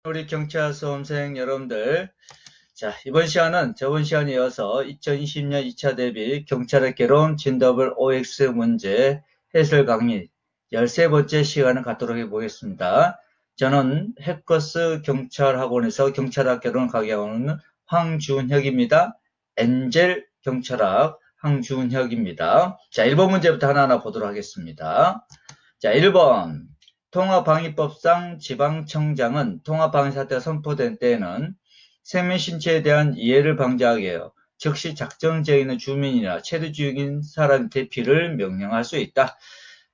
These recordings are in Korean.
우리 경찰 수험생 여러분들, 자, 이번 시간은 저번 시간에 이어서 2020년 2차 대비 경찰학개론 진더블 OX 문제 해설 강의 13번째 시간을 갖도록 해보겠습니다. 저는 해커스 경찰학원에서 경찰학개론을 강의하는 황준혁입니다. 엔젤 경찰학 황준혁입니다. 자, 1번 문제부터 하나하나 보도록 하겠습니다. 자, 1번. 통합방위법상 지방청장은 통합방위 사태가 선포된 때에는 생명신체에 대한 이해를 방지하기 위하여 즉시 작전지역에 있는 주민이나 체류지역인 사람 대피를 명령할 수 있다.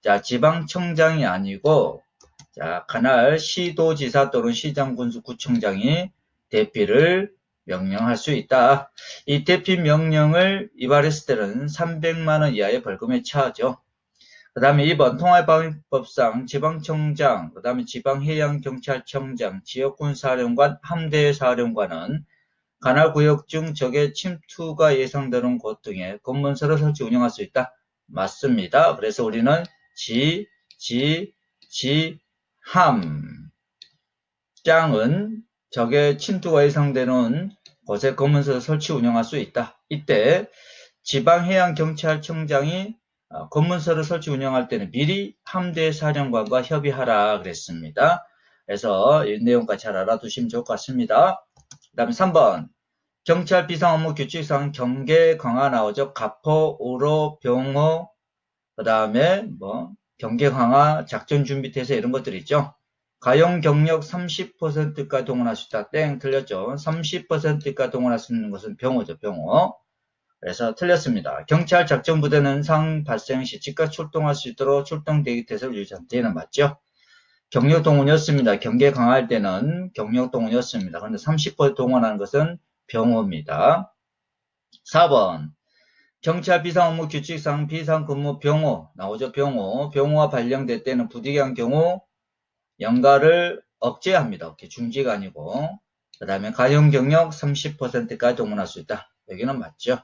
자, 지방청장이 아니고, 자, 관할 시도지사 또는 시장군수구청장이 대피를 명령할 수 있다. 이 대피 명령을 위반했을 때는 300만원 이하의 벌금에 처하죠. 그 다음에 2번 통합방위법상 지방청장, 그 다음에 지방해양경찰청장, 지역군사령관, 함대사령관은 관할구역 중 적의 침투가 예상되는 곳 등에 검문소를 설치 운영할 수 있다. 맞습니다. 그래서 우리는 함장은 적의 침투가 예상되는 곳에 검문소를 설치 운영할 수 있다. 이때 지방해양경찰청장이 검문소를 설치 운영할 때는 미리 함대사령관과 협의하라 그랬습니다. 그래서 이 내용까지 잘 알아두시면 좋을 것 같습니다. 그 다음에 3번 경찰 비상업무규칙상 경계 강화 나오죠. 가포, 우로, 병호, 그 다음에 경계 강화, 작전준비태세 이런 것들 있죠. 가용 경력 30%까지 동원할 수 있다. 땡 틀렸죠. 30%까지 동원할 수 있는 것은 병호죠. 병호. 그래서 틀렸습니다. 경찰 작전부대는 상 발생 시 즉각 출동할 수 있도록 출동 대기 태세를 유지한다. 얘는 맞죠? 경력동원이었습니다. 경계 강화할 때는 경력동원이었습니다. 그런데 30% 동원하는 것은 병호입니다. 4번 경찰 비상업무 규칙상 비상근무 병호 나오죠. 병호가 발령될 때는 부득이한 경우 연가를 억제합니다. 오케이, 중지가 아니고. 그 다음에 가용 경력 30%까지 동원할 수 있다. 여기는 맞죠.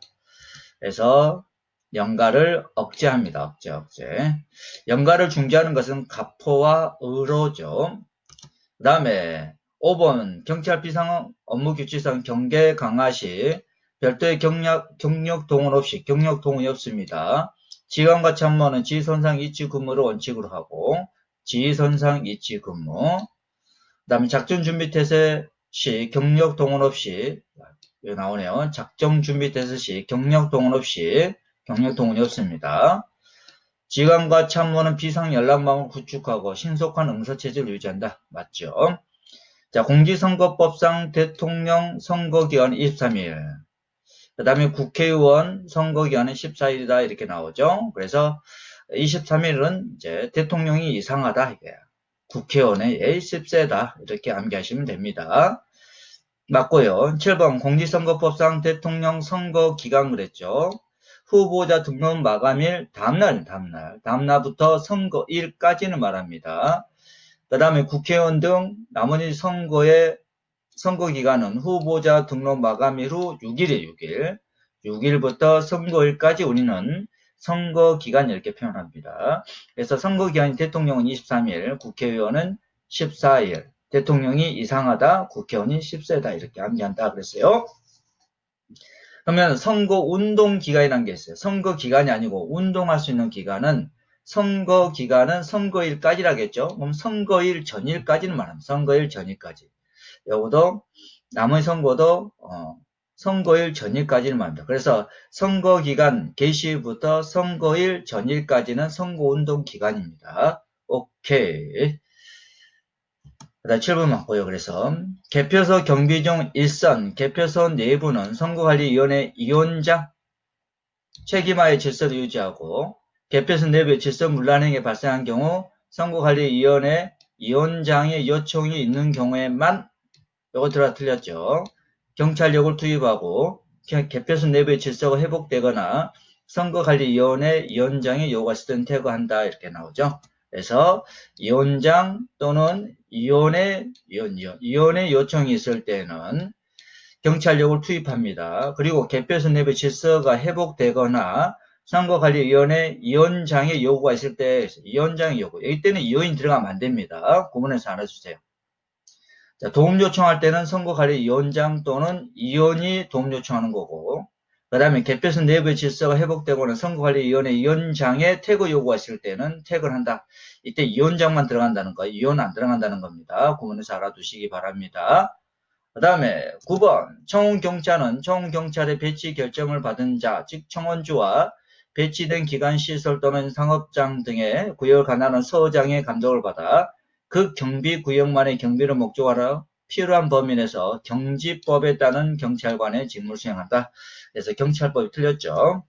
그래서 연가를 억제합니다. 억제. 연가를 중지하는 것은 가포와 의로죠. 그 다음에 5번 경찰 비상 업무 규칙상 경계 강화 시 별도의 경력 동원 없이 경력 동원이 없습니다. 지휘관과 참모는 지휘선상 이치 근무를 원칙으로 하고 지휘선상 이치 근무. 그 다음에 작전 준비 태세 시 경력 동원 없이 여기 나오네요. 작전 준비 태세 시 경력 동원 없이 경력 동원이 없습니다. 지휘관과 참모는 비상 연락망을 구축하고 신속한 응서체제를 유지한다. 맞죠? 자, 공직선거법상 대통령 선거기간 23일. 그 다음에 국회의원 선거기간은 14일이다. 이렇게 나오죠. 그래서 23일은 이제 대통령이 이상하다. 이게 국회의원의 10세다. 이렇게 암기하시면 됩니다. 맞고요. 7번 공직선거법상 대통령 선거기간 그랬죠. 후보자 등록 마감일 다음날부터 선거일까지는 말합니다. 그 다음에 국회의원 등 나머지 선거기간은 후보자 등록 마감일 후 6일에 6일. 6일부터 선거일까지 우리는 선거기간 이렇게 표현합니다. 그래서 선거기간이 대통령은 23일, 국회의원은 14일. 대통령이 이상하다, 국회의원이 10세다 이렇게 암기한다 그랬어요. 그러면 선거운동기간이라는 게 있어요. 선거기간이 아니고 운동할 수 있는 기간은 선거기간은 선거일까지라겠죠. 그럼 선거일 전일까지는 말합니다. 선거일 전일까지. 요것도 남은 선거도 선거일 전일까지는 말합니다. 그래서 선거기간 개시부터 선거일 전일까지는 선거운동 기간입니다. 오케이. 그 다음 7번 맞고요. 그래서 개표소 경비 중 일선 개표소 내부는 선거관리위원회 위원장 책임하에 질서를 유지하고 개표소 내부의 질서 문란행위 발생한 경우 선거관리위원회 위원장의 요청이 있는 경우에만 요거 들어가 틀렸죠. 경찰력을 투입하고 개표소 내부의 질서가 회복되거나 선거관리위원회 위원장의 요구가 있을 때는 퇴거한다 이렇게 나오죠. 그래서 위원장 또는 위원회 요청이 있을 때는 경찰력을 투입합니다. 그리고 개표소 내부의 질서가 회복되거나 선거관리위원회 위원장의 요구가 있을 때 위원장의 요구. 이때는 위원이 들어가면 안 됩니다. 구문에서 알아주세요. 자, 도움 요청할 때는 선거관리위원장 또는 위원이 도움 요청하는 거고, 그 다음에 개표소 내부의 질서가 회복되고는 선거관리위원회 위원장의 태그 요구가 있을 때는 태그를 한다. 이때 위원장만 들어간다는 거, 위원 안 들어간다는 겁니다. 구문에서 알아두시기 바랍니다. 그 다음에 9번 청운경찰은 청운경찰의 배치 결정을 받은 자, 즉 청원주와 배치된 기관 시설 또는 상업장 등의 구역을 관할하는 서장의 감독을 받아 그 경비 구역만의 경비를 목적으로 필요한 범위 내에서 경지법에 따른 경찰관의 직무를 수행한다. 그래서 경찰법이 틀렸죠.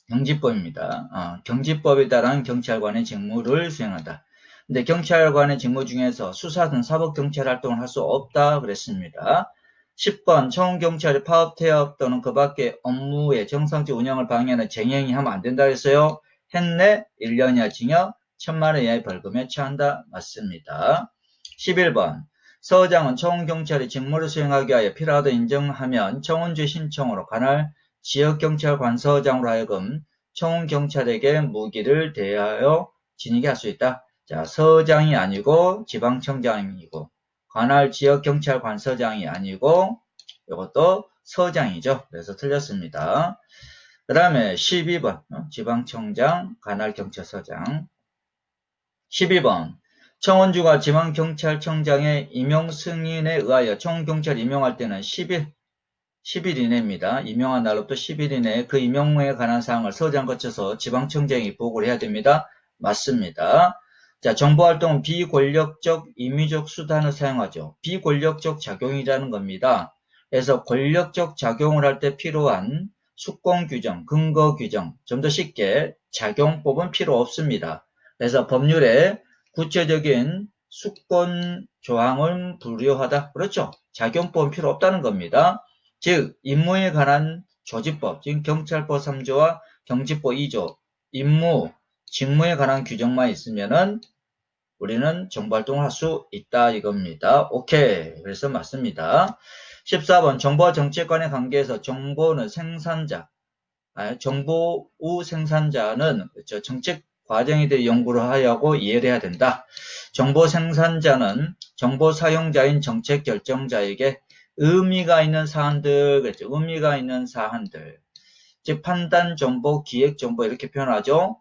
경지법입니다. 경지법에 따른 경찰관의 직무를 수행한다. 근데 경찰관의 직무 중에서 수사 등 사법경찰 활동을 할 수 없다 그랬습니다. 10번 청운경찰이 파업, 태업 또는 그 밖의 업무의 정상적 운영을 방해하는 쟁행위 하면 안 된다 그랬어요. 했네 1년 이하 징역 1,000만 원 이하의 벌금에 처한다. 맞습니다. 11번 서장은 청운경찰이 직무를 수행하기 위하여 필요하다 인정하면 청운주 신청으로 관할 지역경찰관서장으로 하여금 청운경찰에게 무기를 대하여 지니게 할 수 있다. 자, 서장이 아니고 지방청장이고 관할 지역경찰관서장이 아니고 이것도 서장이죠. 그래서 틀렸습니다. 그 다음에 12번 지방청장, 관할경찰서장 12번 청원주가 지방경찰청장의 임용 승인에 의하여 청원경찰 임용할 때는 10일 이내입니다. 임용한 날로부터 10일 이내에 그 임용에 관한 사항을 서장 거쳐서 지방청장이 보고를 해야 됩니다. 맞습니다. 자, 정보활동은 비권력적 임의적 수단을 사용하죠. 비권력적 작용이라는 겁니다. 그래서 권력적 작용을 할 때 필요한 수권 규정, 근거 규정, 좀 더 쉽게 작용법은 필요 없습니다. 그래서 법률에 구체적인 수권 조항을 불려하다. 그렇죠? 작용법은 필요 없다는 겁니다. 즉 임무에 관한 조직법, 즉 경찰법 3조와 경직법 2조, 임무, 직무에 관한 규정만 있으면은 우리는 정보활동을 할 수 있다 이겁니다. 오케이. 그래서 맞습니다. 14번 정보와 정책관의 관계에서 정보는 생산자, 정보우 생산자는 그렇죠. 정책 과정에 대해 연구를 하고 이해를 해야 된다. 정보 생산자는 정보 사용자인 정책 결정자에게 의미가 있는 사안들, 그렇죠. 의미가 있는 사안들. 즉, 판단 정보, 기획 정보 이렇게 표현하죠.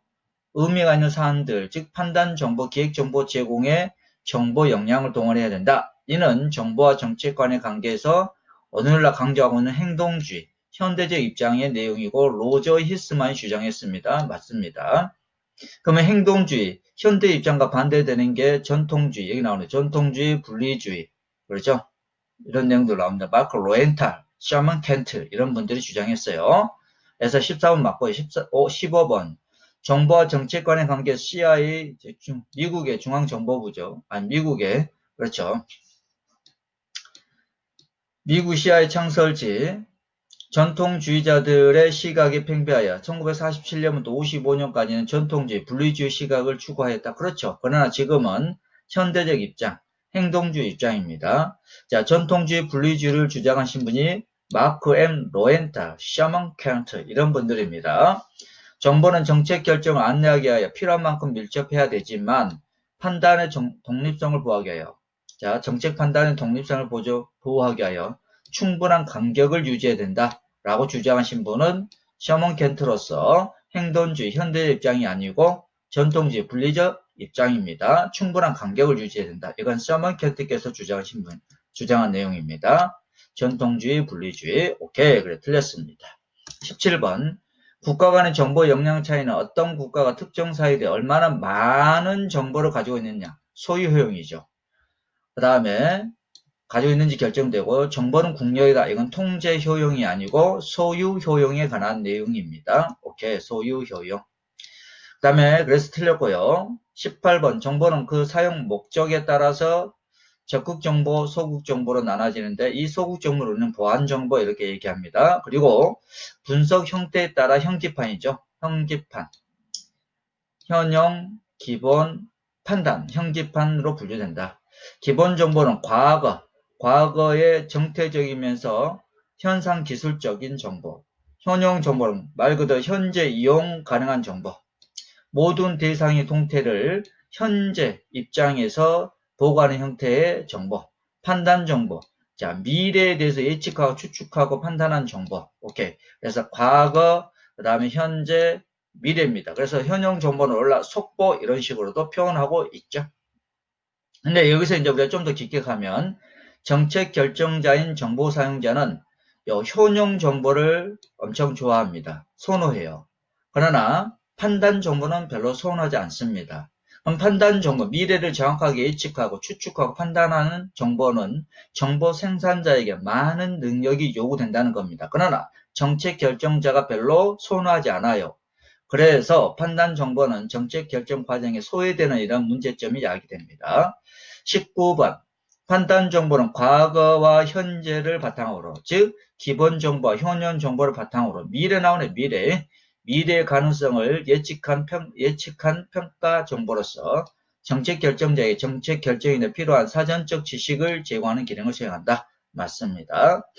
의미가 있는 사안들, 즉, 판단 정보, 기획 정보 제공에 정보 역량을 동원해야 된다. 이는 정보와 정책관의 관계에서 오늘날 강조하고 있는 행동주의, 현대적 입장의 내용이고, 로저 히스만이 주장했습니다. 맞습니다. 그러면 행동주의, 현대 입장과 반대되는 게 전통주의, 여기 나오는 전통주의, 분리주의. 그렇죠? 이런 내용도 나옵니다. 마크 로엔탈, 셔먼 켄트 이런 분들이 주장했어요. 그래서 14번 맞고요. 15번 정보와 정책관의 관계 CIA, 미국의 중앙정보부죠. 아니 미국의 그렇죠. 미국 CIA 창설지 전통주의자들의 시각에 팽배하여 1947년부터 55년까지는 전통주의, 분리주의 시각을 추구하였다. 그렇죠. 그러나 지금은 현대적 입장, 행동주의 입장입니다. 자, 전통주의, 분리주의를 주장하신 분이 마크 M. 로엔탈, 셔먼 켄트 이런 분들입니다. 정보는 정책 결정을 안내하기 위하여 필요한 만큼 밀접해야 되지만 판단의 독립성을 보호하기 위하여 자, 정책 판단의 독립성을 보호하기 위하여 충분한 간격을 유지해야 된다라고 주장하신 분은 셔먼 켄트로서 행동주의 현대 입장이 아니고 전통주의 분리적 입장입니다. 충분한 간격을 유지해야 된다. 이건 셔먼 켄트께서 주장한 내용입니다. 전통주의, 분리주의. 오케이, 그래 틀렸습니다. 17번 국가 간의 정보 역량 차이는 어떤 국가가 특정 사이에 얼마나 많은 정보를 가지고 있느냐. 소유 효용이죠. 그 다음에 가지고 있는지 결정되고 정보는 국력이다. 이건 통제 효용이 아니고 소유 효용에 관한 내용입니다. 오케이. 소유 효용. 그 다음에 그래서 틀렸고요. 18번 정보는 그 사용 목적에 따라서 적극 정보, 소극 정보로 나눠지는데 이 소극 정보를 우리는 보안 정보 이렇게 얘기합니다. 그리고 분석 형태에 따라 형기판이죠. 형기판. 현형, 기본, 판단, 형기판으로 분류된다. 기본 정보는 과거의 정태적이면서 현상 기술적인 정보. 현형 정보는 말 그대로 현재 이용 가능한 정보. 모든 대상의 동태를 현재 입장에서 보고하는 형태의 정보. 판단 정보. 자, 미래에 대해서 예측하고 추측하고 판단한 정보. 오케이. 그래서 과거, 그 다음에 현재, 미래입니다. 그래서 현용 정보는 속보 이런 식으로도 표현하고 있죠. 근데 여기서 이제 우리가 좀 더 깊게 가면 정책 결정자인 정보 사용자는 요 현용 정보를 엄청 좋아합니다. 선호해요. 그러나 판단 정보는 별로 선호하지 않습니다. 그럼 판단 정보, 미래를 정확하게 예측하고 추측하고 판단하는 정보는 정보 생산자에게 많은 능력이 요구된다는 겁니다. 그러나 정책 결정자가 별로 선호하지 않아요. 그래서 판단 정보는 정책 결정 과정에 소외되는 이런 문제점이 야기됩니다. 19번. 판단 정보는 과거와 현재를 바탕으로, 즉 기본 정보와 현현 정보를 바탕으로 미래 나오네, 미래의 가능성을 예측한 평가 정보로서 정책 결정자에게 정책 결정에 필요한 사전적 지식을 제공하는 기능을 수행한다. 맞습니다.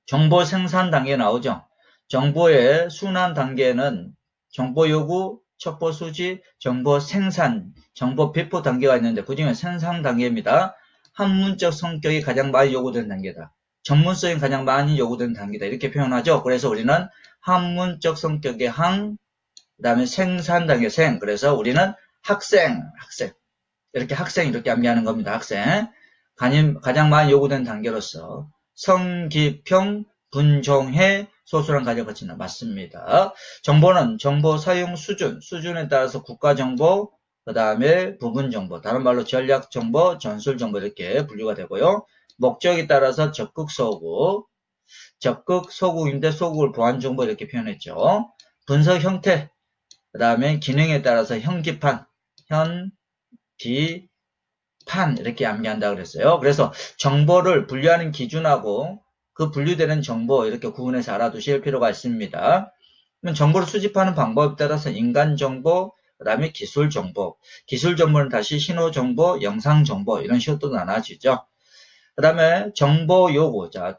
정보 생산 단계 나오죠. 정보의 순환 단계는 정보 요구, 첩보 수집, 정보 생산, 정보 배포 단계가 있는데 그중에 생산 단계입니다. 학문적 성격이 가장 많이 요구되는 단계다. 전문성이 가장 많이 요구되는 단계다. 이렇게 표현하죠. 그래서 우리는 학문적 성격의 그 다음에 생산 단계 그래서 우리는 학생. 이렇게 학생 이렇게 암기하는 겁니다. 학생. 가장 많이 요구되는 단계로서 성기평, 분종해, 소수란 가지가 거친다. 맞습니다. 정보는 정보 사용 수준에 따라서 국가정보, 그 다음에 부분정보, 다른 말로 전략정보, 전술정보 이렇게 분류가 되고요. 목적에 따라서 적극소국인데 소국을 보안정보 이렇게 표현했죠. 분석 형태, 그 다음에 기능에 따라서 현기판, 판 이렇게 암기한다 그랬어요. 그래서 정보를 분류하는 기준하고 그 분류되는 정보 이렇게 구분해서 알아두실 필요가 있습니다. 그럼 정보를 수집하는 방법에 따라서 인간 정보, 그 다음에 기술 정보. 기술 정보는 다시 신호 정보, 영상 정보 이런 식으로 또 나눠지죠. 그 다음에 정보 요구. 자,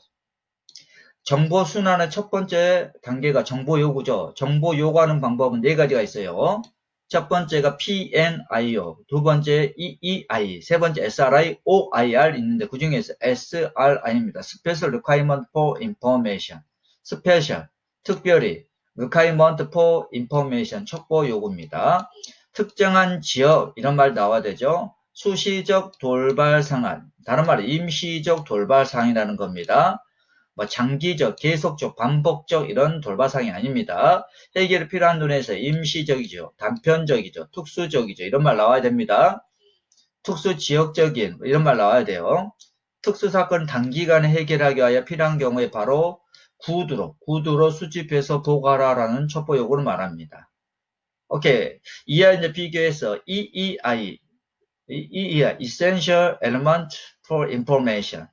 정보 순환의 첫 번째 단계가 정보 요구죠. 정보 요구하는 방법은 네 가지가 있어요. 첫 번째가 PNIO, 두 번째 EEI, 세 번째 SRI, OIR 있는데 그 중에서 SRI입니다. Special Requirement for Information. Special, 특별히 Requirement for Information, 첩보 요구입니다. 특정한 지역, 이런 말 나와야 되죠. 수시적 돌발 상황, 다른 말로 임시적 돌발 상황이라는 겁니다. 장기적, 계속적, 반복적 이런 돌발상이 아닙니다. 해결이 필요한 눈에서 임시적이죠. 단편적이죠. 특수적이죠. 이런 말 나와야 됩니다. 특수지역적인 이런 말 나와야 돼요. 특수사건 단기간에 해결하기 위하여 필요한 경우에 바로 구두로 수집해서 보고하라라는 첩보 요구를 말합니다. 오케이. 이와 이제 비교해서 EEI, Essential Element for Information.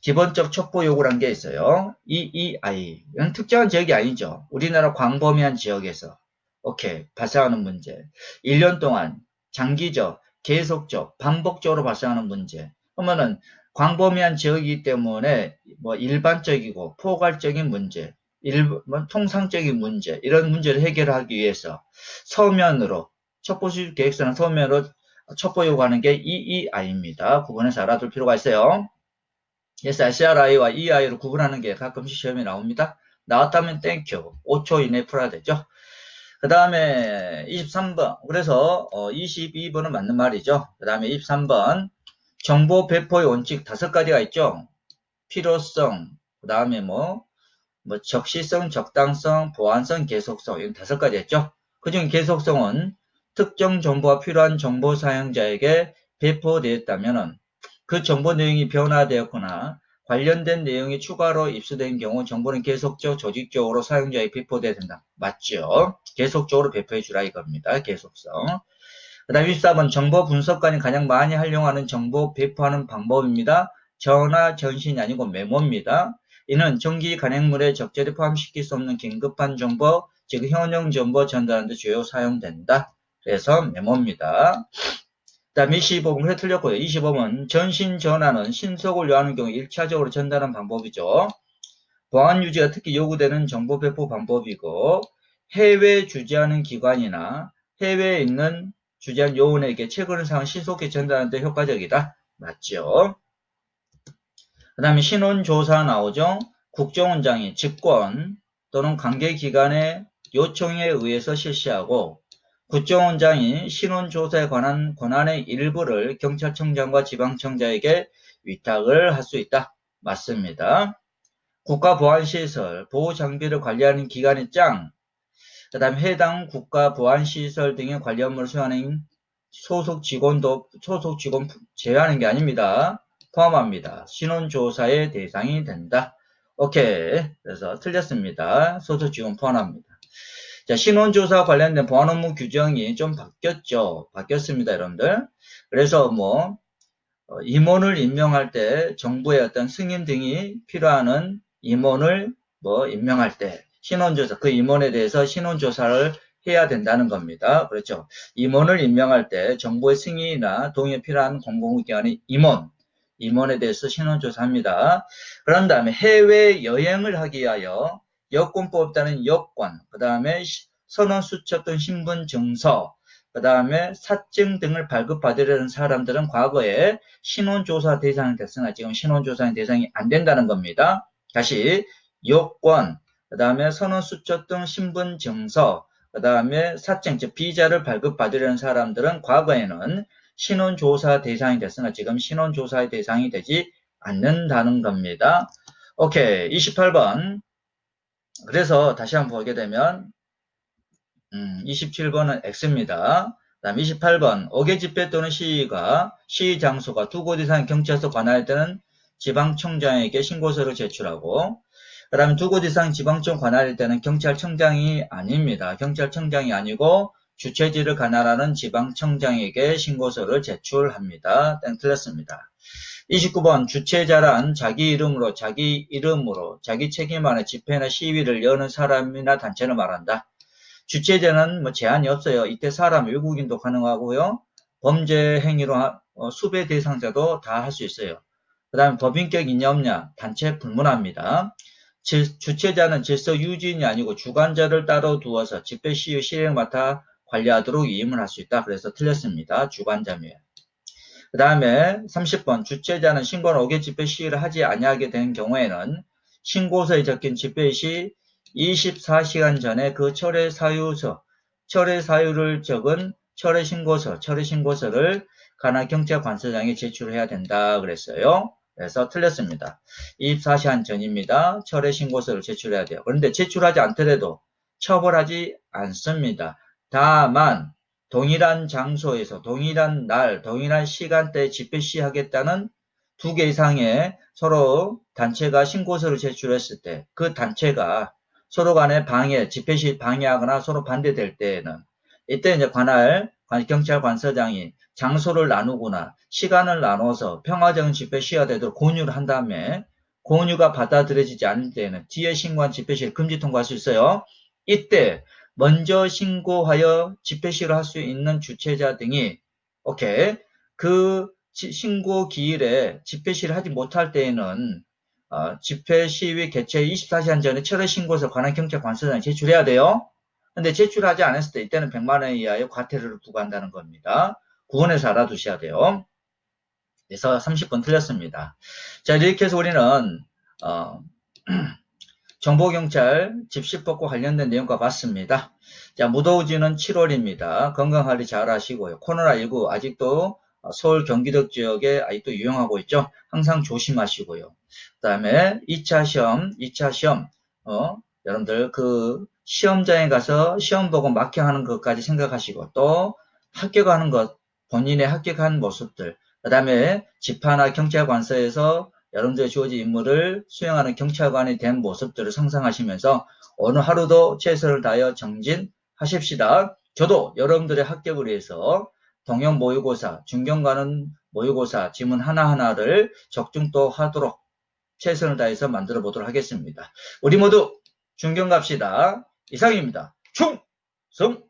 기본적 첩보 요구란 게 있어요. EEI. 이건 특정한 지역이 아니죠. 우리나라 광범위한 지역에서 발생하는 문제. 1년 동안 장기적, 계속적, 반복적으로 발생하는 문제. 그러면은 광범위한 지역이기 때문에 일반적이고 포괄적인 문제, 통상적인 문제, 이런 문제를 해결하기 위해서 서면으로 첩보 수집 계획서는 서면으로 첩보 요구하는 게 EEI입니다. 구분해서 알아둘 필요가 있어요. 그래서 SRI와 EI를 구분하는 게 가끔씩 시험에 나옵니다. 나왔다면 땡큐. 5초 이내에 풀어야 되죠. 그 다음에 23번. 그래서 22번은 맞는 말이죠. 그 다음에 23번. 정보 배포의 원칙 5가지가 있죠. 필요성, 그 다음에 적시성, 적당성, 보안성, 계속성 이런 5가지 있죠. 그중 계속성은 특정 정보가 필요한 정보 사용자에게 배포되었다면 그 정보 내용이 변화되었거나 관련된 내용이 추가로 입수된 경우 정보는 계속적, 조직적으로 사용자에게 배포돼야 된다. 맞죠? 계속적으로 배포해 주라 이겁니다. 계속성. 그 다음 24번 정보 분석관이 가장 많이 활용하는 정보 배포하는 방법입니다. 전화, 전신이 아니고 메모입니다. 이는 정기 간행물에 적절히 포함시킬 수 없는 긴급한 정보, 즉 현용 정보 전달하는 데 주요 사용된다. 그래서 메모입니다. 그 다음 25번 그래 틀렸고요. 25번 전신 전환은 신속을 요하는 경우 1차적으로 전달하는 방법이죠. 보안 유지가 특히 요구되는 정보 배포 방법이고 해외 주재하는 기관이나 해외에 있는 주재한 요원에게 채권의 사항을 신속히 전달하는 데 효과적이다. 맞죠? 그 다음에 신원조사 나오죠? 국정원장이 직권 또는 관계기관의 요청에 의해서 실시하고 국정원장이 신원조사에 관한 권한의 일부를 경찰청장과 지방청장에게 위탁을 할 수 있다. 맞습니다. 국가보안시설, 보호장비를 관리하는 기관의 장, 그 다음에 해당 국가보안시설 등의 관리 업무를 수행하는 소속 직원 제외하는 게 아닙니다. 포함합니다. 신원조사의 대상이 된다. 오케이. 그래서 틀렸습니다. 소속 직원 포함합니다. 자, 신원조사 관련된 보안 업무 규정이 좀 바뀌었죠. 바뀌었습니다, 여러분들. 그래서 임원을 임명할 때 정부의 어떤 승인 등이 필요한 임원을 임명할 때 신원조사, 그 임원에 대해서 신원조사를 해야 된다는 겁니다. 그렇죠. 임원을 임명할 때 정부의 승인이나 동의가 필요한 공공기관의 임원에 대해서 신원조사합니다. 그런 다음에 해외여행을 하기 위하여 여권법에 따른 여권, 그 다음에 선원수첩 등 신분증서, 그 다음에 사증 등을 발급받으려는 사람들은 과거에 신원조사 대상이 됐으나 지금 신원조사 대상이 안 된다는 겁니다. 다시 여권, 그 다음에 선원수첩 등 신분증서, 그 다음에 사증, 즉 비자를 발급받으려는 사람들은 과거에는 신원조사 대상이 됐으나 지금 신원조사의 대상이 되지 않는다는 겁니다. 오케이, 28번. 그래서 다시 한번 보게 되면 27번은 X입니다. 그 다음 28번 어계 집회 또는 시위가 시위 장소가 두 곳 이상 경찰서 관할 때는 지방청장에게 신고서를 제출하고 그 다음에 두 곳 이상 지방청 관할일 때는 경찰청장이 아닙니다. 경찰청장이 아니고 주최지를 관할하는 지방청장에게 신고서를 제출합니다. 땡 틀렸습니다. 29번 주최자란 자기 이름으로 자기 책임 안에 집회나 시위를 여는 사람이나 단체를 말한다. 주최자는 제한이 없어요. 이때 사람, 외국인도 가능하고요. 범죄 행위로 수배 대상자도 다 할 수 있어요. 그 다음에 법인격 있냐 없냐 단체 불문합니다. 주최자는 질서 유지인이 아니고 주관자를 따로 두어서 집회 시위 실행을 맡아 관리하도록 위임을 할 수 있다. 그래서 틀렸습니다. 주관자면. 그 다음에 30번 주최자는 신고나 5개 집회 시위를 하지 아니하게 된 경우에는 신고서에 적힌 집회 시 24시간 전에 그 철회 사유를 적은 철회 신고서를 관할 경찰관서장에 제출해야 된다 그랬어요. 그래서 틀렸습니다. 24시간 전입니다. 철회 신고서를 제출해야 돼요. 그런데 제출하지 않더라도 처벌하지 않습니다. 다만 동일한 장소에서 동일한 날, 동일한 시간대에 집회 시하겠다는 두 개 이상의 서로 단체가 신고서를 제출했을 때 그 단체가 서로 간에 집회 시 방해하거나 서로 반대될 때에는 이때 이제 관할 경찰관서장이 장소를 나누거나 시간을 나눠서 평화적인 집회 시가 되도록 권유를 한 다음에 권유가 받아들여지지 않을 때에는 뒤에 신고한 집회 시를 금지 통과할 수 있어요. 이때 먼저 신고하여 집회 시를 할 수 있는 주최자 등이 그 신고 기일에 집회 시를 하지 못할 때에는 집회 시위 개최 24시간 전에 철회 신고서 관할 경찰관서장에 제출해야 돼요. 근데 제출하지 않았을 때 이때는 100만 원 이하의 과태료를 부과한다는 겁니다. 구원해서 알아두셔야 돼요. 그래서 30번 틀렸습니다. 자, 이렇게 해서 우리는 정보경찰 집시법과 관련된 내용과 봤습니다. 자, 무더워지는 7월입니다. 건강관리 잘 하시고요. 코로나19 아직도 서울 경기도 지역에 아직도 유행하고 있죠. 항상 조심하시고요. 그 다음에 2차 시험, 여러분들 그 시험장에 가서 시험 보고 막혀하는 것까지 생각하시고 또 합격하는 것, 본인의 합격한 모습들, 그 다음에 집화나 경찰관서에서 여러분들의 주어진 임무를 수행하는 경찰관이 된 모습들을 상상하시면서 오늘 하루도 최선을 다하여 정진하십시다. 저도 여러분들의 합격을 위해서 동형 모의고사, 중견가는 모의고사 지문 하나하나를 적중도 하도록 최선을 다해서 만들어 보도록 하겠습니다. 우리 모두 중견 갑시다. 이상입니다. 충성!